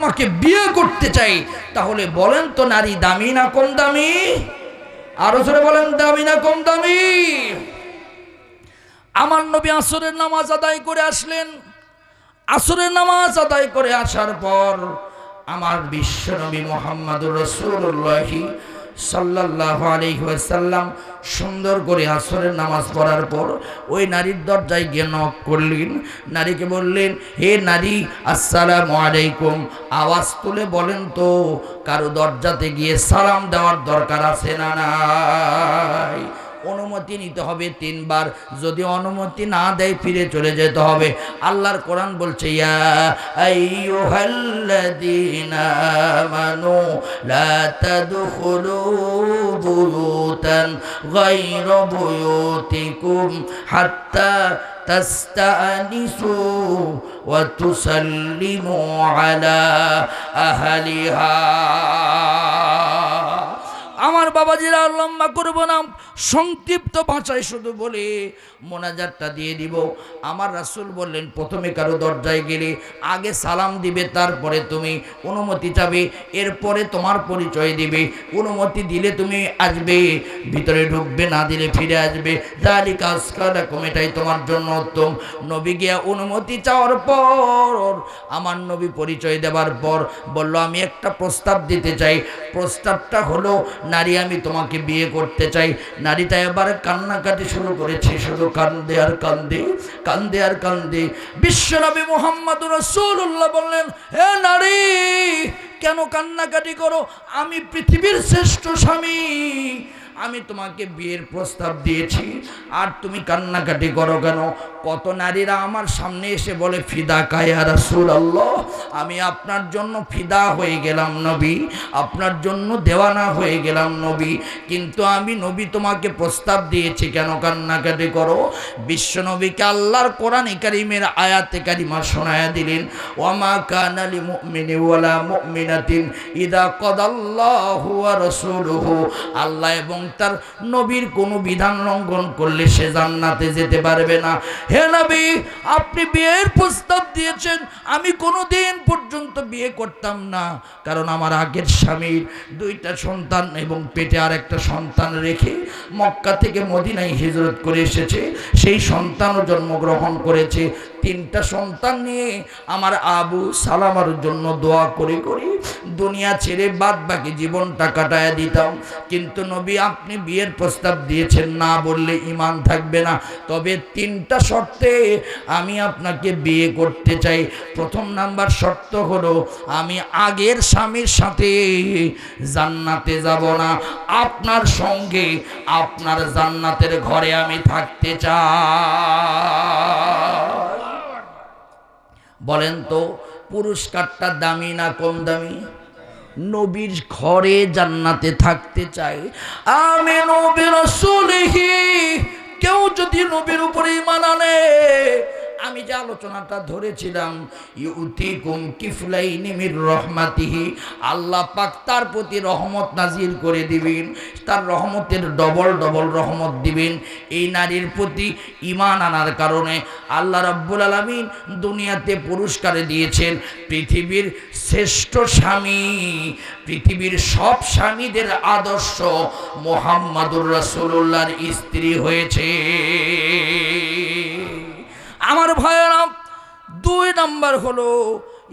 আমাকে বিয়ে করতে চাই, তাহলে বলেন তো নারী দামি না কম দামি? আরো জোরে বলেন, দামি না কম দামি? আমার নবী আসরের নামাজ আদায় করে আসলেন। আসরের নামাজ আদায় করে আসার পর আমার বিশ্ব নবী মুহাম্মদুর রাসূলুল্লাহ সাল্লাল্লাহু আলাইহি ওয়াসাল্লাম সুন্দর করে আসরের নামাজ পড়ার পর ওই নারীর দরজায় গিয়ে নক করলেন। নারীকে বললেন, হে নারী, আসসালামু আলাইকুম। আওয়াজ তুলে বলেন তো, কারো দরজাতে গিয়ে সালাম দেওয়ার দরকার আছে না নাই? অনুমতি নিতে হবে 3 বার। যদি অনুমতি না দেয় ফিরে চলে যেতে হবে। আল্লাহর কোরআন বলছে, ইয়া আইয়ুহাল্লাযীনা আমানু লা তাদখুলু বুয়ুতান গায়রা বুয়ুতিকুম হাত্তা তাস্তানিসু ওয়া তুসাল্লিমু আলা আহলিহা। আমার বাবাজিরা লম্বা করব না, সংক্ষিপ্ত ভাষায় শুধু বলে মোনাজাতটা দিয়ে দিব। আমার রাসূল বললেন, প্রথমে কারো দরজায় গেলে আগে সালাম দিবে, তারপরে তুমি অনুমতি চাবে, এরপরে তোমার পরিচয় দিবে। অনুমতি দিলে তুমি আসবে, ভিতরে ঢুকবে, না দিলে ফিরে আসবে। যালিকা আসকালাকুম, এটাই তোমার জন্য উত্তম। নবী গিয়া অনুমতি চাওয়ার পর, আমার নবী পরিচয় দেওয়ার পর বলল, আমি একটা প্রস্তাব দিতে চাই। প্রস্তাবটা হলো, নারী, আমি তোমাকে বিয়ে করতে চাই। নারীটা এবার কান্নাকাটি শুরু করেছে, শুধু কান্দে আর কান্দে, কান্দে আর কান্দে। বিশ্বনবী মুহাম্মদুর রাসূলুল্লাহ বললেন, হে নারী, কেন কান্নাকাটি করো? আমি পৃথিবীর শ্রেষ্ঠ স্বামী, আমি তোমাকে বিয়ের প্রস্তাব দিয়েছি, আর তুমি কান্নাকাটি করো কেন? কত নারীরা আমার সামনে এসে বলে, ফিদাকা ইয়া রাসূলুল্লাহ, আমি আপনার জন্য ফিদা হয়ে গেলাম নবী, আপনার জন্য দেওয়ানা হয়ে গেলাম নবী, কিন্তু আমি নবী তোমাকে প্রস্তাব দিয়েছি, কেন কান্নাকাটি করো? বিশ্ব নবীকে আল্লাহর কোরআনে কারীমের আয়াতে কারিমা শোনায়া দিলেন, ওয়ামা কানা লিমুমিনি ওয়ালা মুমিনাতিন ইযা কাদাল্লাহু ওয়া রাসূলুহু, আল্লাহ এবং তার নবীর কোনো বিধান লঙ্ঘন করলে সে জান্নাতে যেতে পারবে না। হে নবী, আপনি বিয়ের প্রস্তাব দিয়েছেন, আমি কোনোদিন পর্যন্ত বিয়ে করতাম না, কারণ আমার আগের স্বামীর 2টা সন্তান এবং পেটে আর একটা সন্তান রেখে মক্কা থেকে মদিনায় হিজরত করে এসেছে, সেই সন্তানও জন্মগ্রহণ করেছে। 3টা সন্তান নিয়ে আমার আবু সালামার জন্য দোয়া করে করে দুনিয়া ছেড়ে বাদ বাকি জীবনটা কাটায় দিতাম। কিন্তু নবী, আপনি বিয়ের প্রস্তাব দিয়েছেন, না বললে ঈমান থাকবে না। তবে 3টা শর্তে আমি আপনাকে বিয়ে করতে চাই। প্রথম নাম্বার শর্ত হলো, আমি আগের স্বামীর সাথে জান্নাতে যাব না, আপনার সঙ্গে আপনার জান্নাতের ঘরে আমি থাকতে চাই। বলেন তো, পুরস্কারটা দামি না কম দামি? নবীর ঘরে জান্নাতে থাকতে চাই। আমিনু বিরাসূলিহি, কেউ যদি নবীর উপরে ঈমান আনে, আমি যে আলোচনাটা ধরেছিলাম, ইউতিকুম কিফলাইনি মির রহমাতিহি, আল্লাহ পাক তার প্রতি রহমত নাজিল করে দিবেন, তার রহমতের ডবল ডবল রহমত দিবেন। এই নারীর প্রতি ঈমান আনার কারণে আল্লাহ রাব্বুল আলামিন দুনিয়াতে পুরস্কারে দিয়েছেন পৃথিবীর শ্রেষ্ঠ স্বামী। পৃথিবীর সব স্বামীদের আদর্শ মুহাম্মদুর রাসূলুল্লাহর স্ত্রী হয়েছে। আমার ভাইয়েরা, 2 নাম্বার হলো,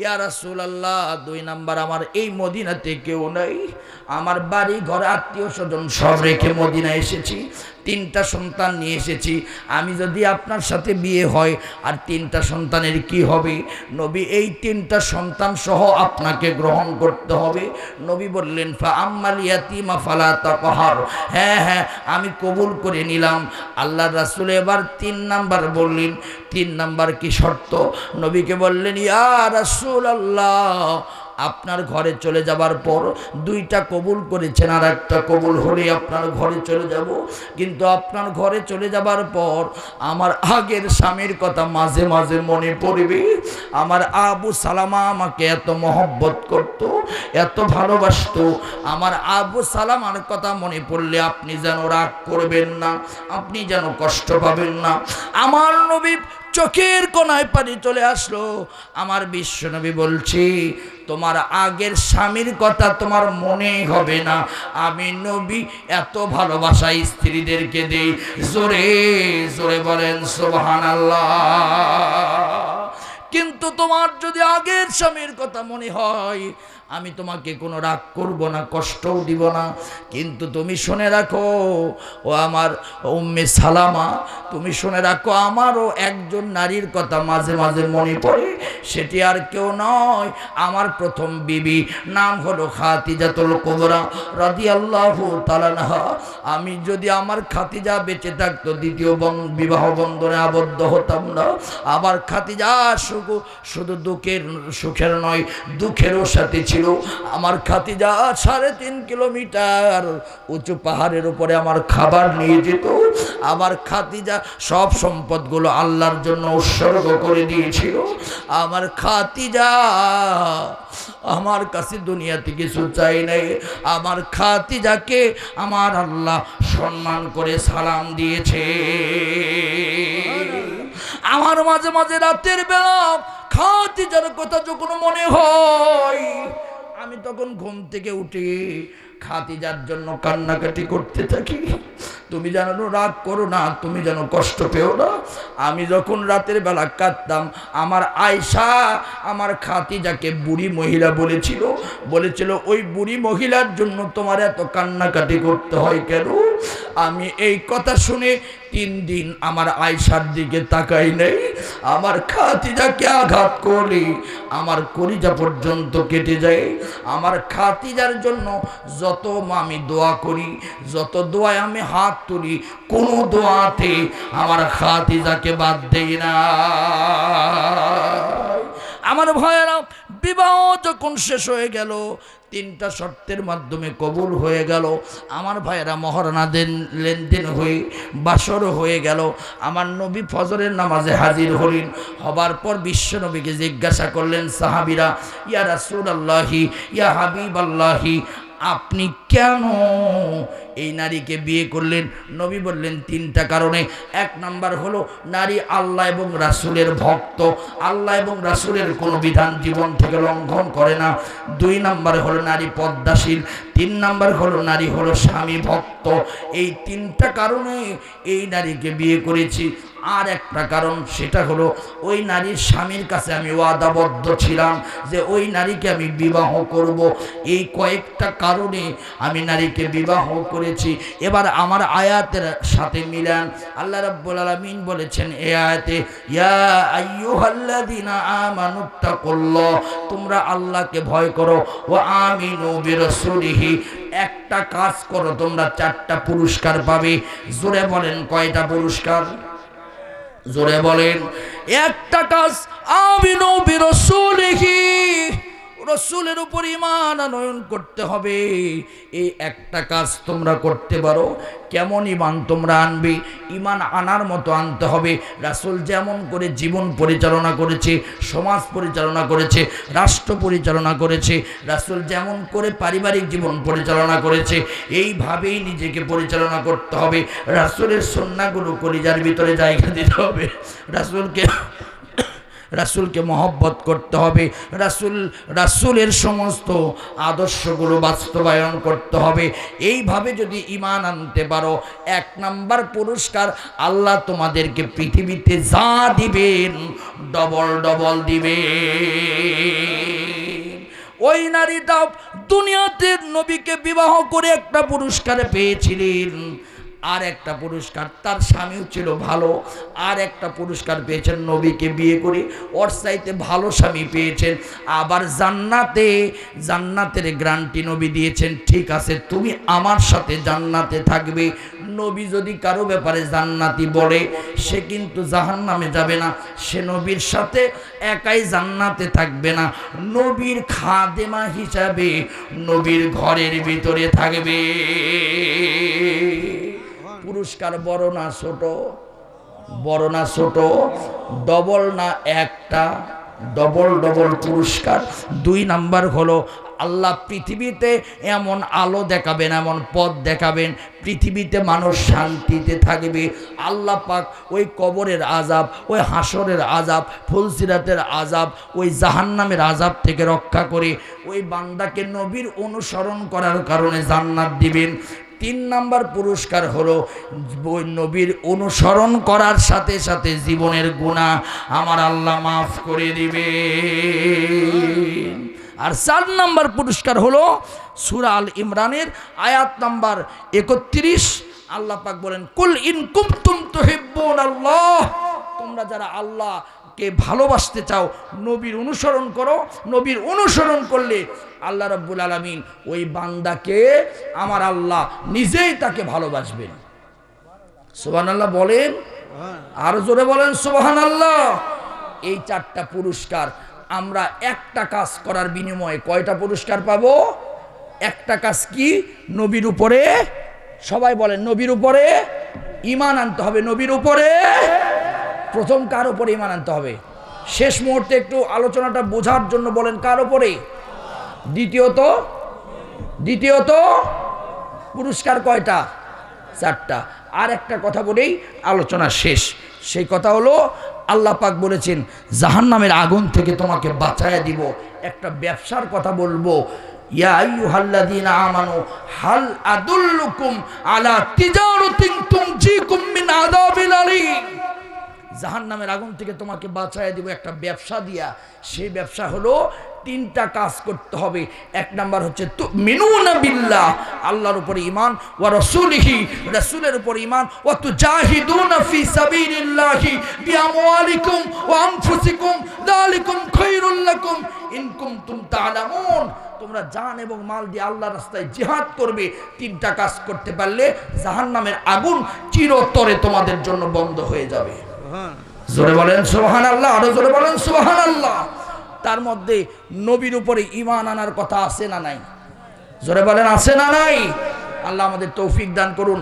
ইয়া রাসূলুল্লাহ, 2 নাম্বার, আমার এই মদিনাতে কেউ নাই, আমার বাড়ি ঘর আত্মীয় স্বজন সব রেখে মদিনায় এসেছি, 3টা সন্তান নিয়ে এসেছি। আমি যদি আপনার সাথে বিয়ে হয়, আর 3টা সন্তানের কি হবে? নবী, এই 3টা সন্তান সহ আপনাকে গ্রহণ করতে হবে। নবী বললেন, ফা আম্মাল ইয়াতীমা ফালা তাকহার, হ্যাঁ হ্যাঁ, আমি কবুল করে নিলাম। আল্লাহর রাসূল এবার 3 নাম্বার বললেন। 3 নাম্বার কি শর্ত? নবীকে বললেন, ইয়া রাসূলুল্লাহ, আপনার ঘরে চলে যাবার পর 2টা কবুল করেছেন, আর একটা কবুল হলে আপনার ঘরে চলে যাব, কিন্তু আপনার ঘরে চলে যাবার পর আমার আগের স্বামীর কথা মাঝে মাঝে মনে পড়বে। আমার আবু সালামা আমাকে এত মহব্বত করত, এত ভালোবাসত, আমার আবু সালামার কথা মনে পড়লে আপনি যেন রাগ করবেন না, আপনি যেন কষ্ট পাবেন না। আমার নবী চোখের কোনায় পানি চলে আসলো। আমার বিশ্বনবী বলছি, তোমার আগের স্বামীর কথা তোমার মনে হবে না। আমি নবী এত ভালোবাসা স্ত্রীদেরকে দেই। জোরে জোরে বলেন সুবহানাল্লাহ। কিন্তু তোমার যদি আগের স্বামীর কথা মনে হয়, আমি তোমাকে কোনো রাগ করব না, কষ্টও দিব না। কিন্তু তুমি শুনে রাখো, ও আমার উম্মে সালামা, তুমি শুনে রাখো, আমারও একজন নারীর কথা মাঝে মাঝে মনে পড়ে। সেটি আর কেউ নয়, আমার প্রথম বিবি, নাম হলো খাদিজাতুল কুবরা রাদিয়াল্লাহু তাআলা আনহা। আমি যদি আমার খাদিজা বেঁচে থাকতো, দ্বিতীয় বিবাহ বন্ধনে আবদ্ধ হতাম না। আমার খাদিজা শুধু সুখের নয়, দুঃখেরও সাথে ছিল। আমার খাদিজা 3.5 কিলোমিটার উঁচু পাহাড়ের উপরে আমার খাবার নিয়ে যেত। আমার খাদিজা সব সম্পদগুলো আল্লাহর জন্য উৎসর্গ করে দিয়েছিল। আমার খাদিজা আমার কাছে দুনিয়াতে কিছু চাই নাই। আমার খাদিজাকে আমার আল্লাহ সম্মান করে সালাম দিয়েছে। আমার মাঝে মাঝে রাতের বেলা খাদিজার কথা যখন মনে হয়, আমি তখন ঘুম থেকে উঠে খাদিজার জন্য কান্নাকাটি করতে থাকি। তুমি যেন রাগ করো না, তুমি যেন কষ্ট পেও না। আমি যখন রাতের বেলা কাঁদতাম, আমার আয়েশা আমার খাদিজাকে বুড়ি মহিলা বলেছিল ওই বুড়ি মহিলার জন্য তোমার এত কান্নাকাটি করতে হয় কেন? আমি এই কথা শুনে 3 দিন আমার আয়েশার দিকে তাকাই নাই। আমার খাদিজাকে আঘাত করলে আমার কলিজা পর্যন্ত কেটে যায়। আমার খাদিজার জন্য যত আমি দোয়া করি, যত দোয়ায় আমি হাত তুলি, কোন দোয়াতে আমার খাদিজাকে বাদ দেই না। আমার ভাইয়েরা, বিবাহ যখন শেষ হয়ে গেল, 3টা শর্তের মাধ্যমে কবুল হয়ে গেল। আমার ভাইয়েরা, মহারণা লেনদেন হয়ে বাসর হয়ে গেল। আমার নবী ফজরের নামাজে হাজির হলেন। হবার পর বিশ্ব নবীকে জিজ্ঞাসা করলেন সাহাবীরা, ইয়া রাসূলুল্লাহি, ইয়া হাবিবাল্লাহি, আপনি কেন এই নারীকে বিয়ে করলেন? নবী বললেন 3টা কারণে। 1 নাম্বার হলো নারী আল্লাহ এবং রাসূলের ভক্ত, আল্লাহ এবং রাসূলের কোনো বিধান জীবন থেকে লঙ্ঘন করে না। 2 নাম্বার হলো নারী পদ্মাশীল। 3 নাম্বার হলো নারী হলো স্বামী ভক্ত। এই 3টা কারণে এই নারীকে বিয়ে করেছি। আর একটা কারণ, সেটা হলো ওই নারীর স্বামীর কাছে আমি ওয়াদাবদ্ধ ছিলাম যে ওই নারীকে আমি বিবাহ করব। এই কয়েকটা কারণে আমি নারীকে বিবাহ করেছি। এবার আমার আয়াতের সাথে মিলান। আল্লাহ রাব্বুল আলামিন বলেছেন এই আয়াতে, ইয়া আইয়ুহাল্লাযীনা আমানুত্তাকুল্লাহ, তোমরা আল্লাহকে ভয় করো, ওয়া আমিনু বিরাসূলিহি, একটা কাজ করো তোমরা 4টা পুরস্কার পাবে। জোরে বলেন, কয়টা পুরস্কার? জোরে বলেন। একটা কাজ, আমিনু বিরাসূলিহি, রাসূলের উপর ঈমান আনয়ন করতে হবে। এই একটা কাজ তোমরা করতে পারো। কেমন ঈমান তোমরা আনবে? ঈমান আনার মতো আনতে হবে। রাসূল যেমন করে জীবন পরিচালনা করেছে, সমাজ পরিচালনা করেছে, রাষ্ট্র পরিচালনা করেছে, রাসূল যেমন করে পারিবারিক জীবন পরিচালনা করেছে, এইভাবেই নিজেকে পরিচালনা করতে হবে। রাসূলের সুন্নাহগুলো কলিজার ভিতরে জায়গা দিতে হবে। রাসূলকে মহব্বত করতে হবে। রাসূলের সমস্ত আদর্শগুলো বাস্তবায়ন করতে হবে। এইভাবে যদি ঈমান আনতে পারো, 1 নাম্বার পুরস্কার, আল্লাহ তোমাদেরকে পৃথিবীতে যা দিবেন ডবল ডবল দিবে। ওই নারীটা দুনিয়াতে নবীকে বিবাহ করে একটা পুরস্কার পেয়েছিলেন। আর একটা পুরস্কার, তার স্বামীও ছিল ভালো। আর একটা পুরস্কার পেয়েছেন, নবীকে বিয়ে করে ওর চাইতে ভালো স্বামী পেয়েছেন। আবার জান্নাতের গ্যারান্টি নবী দিয়েছেন, ঠিক আছে তুমি আমার সাথে জান্নাতে থাকবে। নবী যদি কারো ব্যাপারে জান্নাতি বলে, সে কিন্তু জাহান্নামে যাবে না, সে নবীর সাথে একাই জান্নাতে থাকবে না, নবীর খাদেমা হিসাবে নবীর ঘরের ভিতরে থাকবে। পুরস্কার বড় না ছোট? বড় না ছোট? ডবল না একটা? ডবল ডবল পুরস্কার। 2 নাম্বার হলো আল্লাহ পৃথিবীতে এমন আলো দেখাবেন, এমন পথ দেখাবেন, পৃথিবীতে মানুষ শান্তিতে থাকবে। আল্লাহ পাক ওই কবরের আযাব, ওই হাসরের আযাব, ফুলসিরাতের আযাব, ওই জাহান্নামের আযাব থেকে রক্ষা করে ওই বান্দাকে নবীর অনুসরণ করার কারণে জান্নাত দিবেন। 3 নাম্বার পুরস্কার হলো ওই নবীর অনুসরণ করার সাথে সাথে জীবনের গুনাহ আমার আল্লাহ মাফ করে দিবেন। আর 4 নাম্বার পুরস্কার হলো সূরা আল ইমরানের আয়াত নাম্বার 31। আল্লাহ পাক বলেন, কুল ইন কুনতুম তুহিব্বুনাল্লাহ, তোমরা যারা আল্লাহকে ভালোবাসতে চাও নবীর অনুসরণ করো। নবীর অনুসরণ করলে আল্লাহ রাব্বুল আলামিন ওই বান্দাকে আমার আল্লাহ নিজেই তাকে ভালোবাসবেন। সুবহানাল্লাহ বলেন, আরো জোরে বলেন সুবহানাল্লাহ। এই 4টা পুরস্কার আমরা একটা কাজ করার বিনিময়ে কয়টা পুরস্কার পাবো? একটা কাজ কি? নবীর উপরে, সবাই বলেন নবীর উপরে ঈমান আনতে হবে। নবীর উপরে প্রথম কার উপরে ঈমান আনতে হবে? শেষ মুহূর্তে একটু আলোচনাটা বোঝার জন্য বলেন, কার উপরে? দ্বিতীয়ত পুরস্কার কয়টা? 4টা। আর একটা কথা বলেই আলোচনা শেষ। সেই কথা হলো আল্লাহ পাক বলেছেন জাহান্নামের আগুন থেকে তোমাকে বাঁচায়া দিব। একটা ব্যবসার কথা বলবো, ইয়া আইয়ুহাল্লাযীনা আমানু হাল আদুল্লুকুম আলা তিজারাতিন তুনজিকুম মিন আযাবিল আলীম। জাহান্নামের আগুন থেকে তোমাকে বাঁচায়া দিব একটা ব্যবসা দিয়া। সেই ব্যবসা হলো 3টা কাজ করতে হবে। 1 নাম্বার হচ্ছে তুমিনুনা বিল্লাহ, আল্লাহর উপরে ঈমান, ওয়া রাসূলিহি, রাসূলের উপরে ঈমান, ওয়া তুজাহিদুনা ফি সাবিলিল্লাহি বিআমওয়ালিকুম ওয়া আনফুসিকুম যালিকুম খায়রুল লাকুম ইন কুনতুম তা'লামুন। তোমরা জান এবং মাল দিয়ে আল্লাহর রাস্তায় জিহাদ করবে। 3টা কাজ করতে পারলে জাহান্নামের আগুন চিরতরে তোমাদের জন্য বন্ধ হয়ে যাবে। জোরে বলেন সুবহানাল্লাহ, আরো জোরে বলেন সুবহানাল্লাহ। তার মধ্যে নবীর উপরে ঈমান আনার কথা আছে না নাই? জোরে বলেন আছে না নাই? আল্লাহ আমাদের তৌফিক দান করুন।